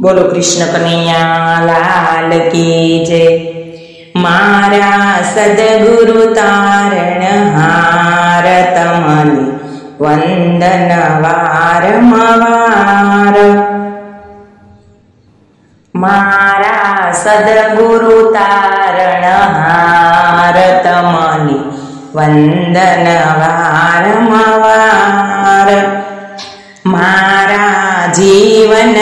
बोलो कृष्ण कन्हैया लाल की जय। मारा सद्गुरु तारणहार तमने वंदन वारंवार। मारा सद्गुरु तारणहार तमने वंदन वारंवार। मारा जीवन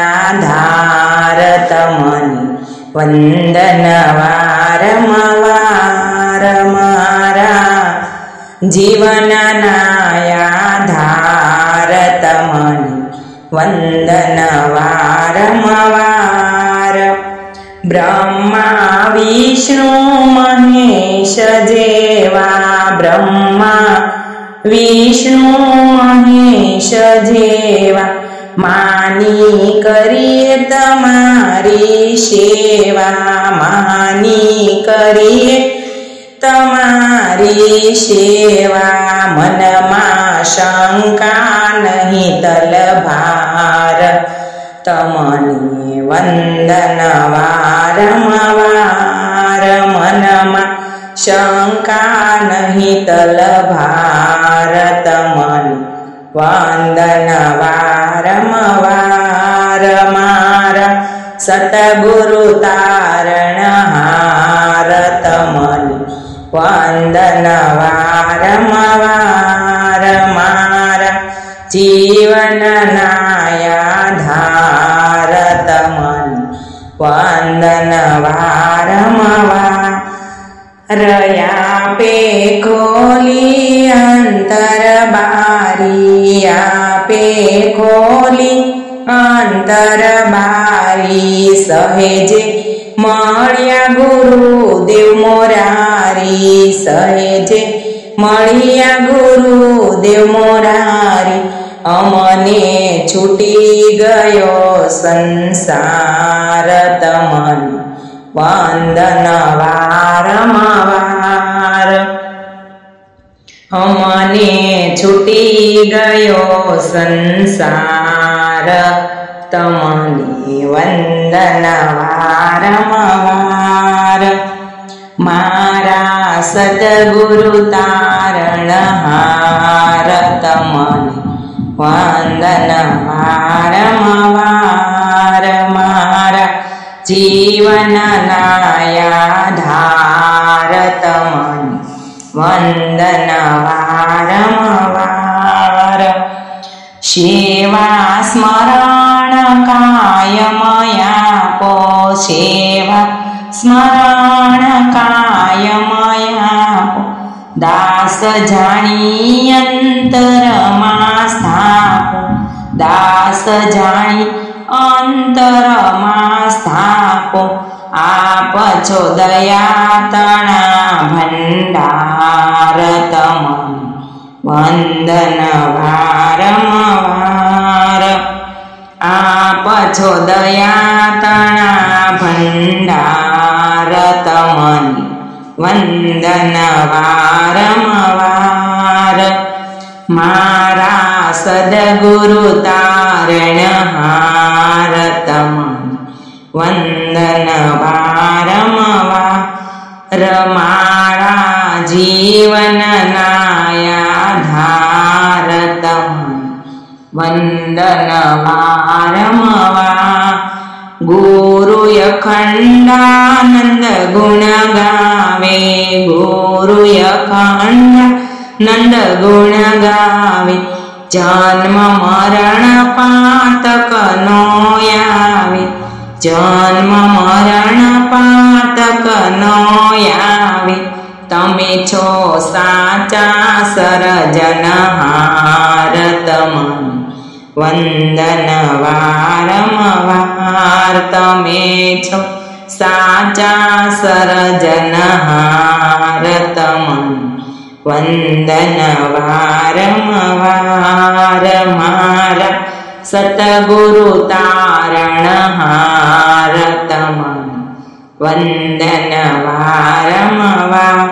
आधार तमने वंदन वारंवार। मारा जीवन आधार तमने वंदन वारंवार। ब्रह्मा विष्णु महेश जेवा, ब्रह्मा विष्णु महेश जेवा, मानी करिए तमारी सेवा। मानी करिए तमारी सेवा, मनमा शंका नहीं तलभार तमने वंदन वारंवार। मनमा शंका नहीं तलभार तमने वंदन वारंवार। मारा सतगुरु तारणहार तमने वंदन वारंवार। मारा जीवन आधार तमने वंदन वारंवार। रया पे खोली अंतर बारी, पे खोली अंतर बारी। सहेजे मळ्या गुरुदेव मोरारी, सहेजे मळ्या गुरुदेव मोरारी। अमने छूटी गयो संसार तमने वंदन वारंवार। अमने छूटी गयो संसार तमने वंदन वारंवार। मारा सद्गुरु तारणहार तमने वंदन वारंवार। मारा जीवन आधार तमने वंदन वारंवार। सेवा स्मरण कायमयापो, सेवा स्मरण कायमयापो। दास जाणी अंतरमा स्थापो, दास जाणी अंतरमा स्थापो। आप छो दया तना भंडार तमने वंदन वारंवार। आप छो दया तना भंडार तमने वंदन वारंवार। मारा सद्गुरु तारणहार तमने वंदन वारंवार। मारा जीवन आधार तमने वंदन वारंवार। गुरु अखंडानंद गुण गावे, गुरु अखंडानंद गुण गावे। जन्म मरण पातक नो आवे, जन्म मरण पातक नो आवे। तमे छो साचा सर्जनहार तमने वंदन वारंवार। तमे छो साचा सर्जनहार तमने वंदन वारंवार। मारा सतगुरु तारणहार तमने वंदन वारंवार।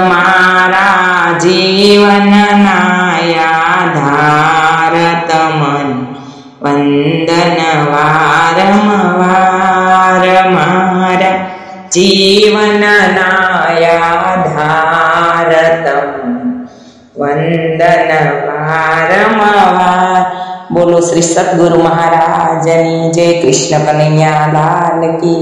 मारा जीवन आधार तमने वंदन वारंवार मारा जीवन नायाधार तम वंदन वारंवार। बोलो श्री सद्गुरु महाराज की जय। कृष्ण कन्हैया लाल की।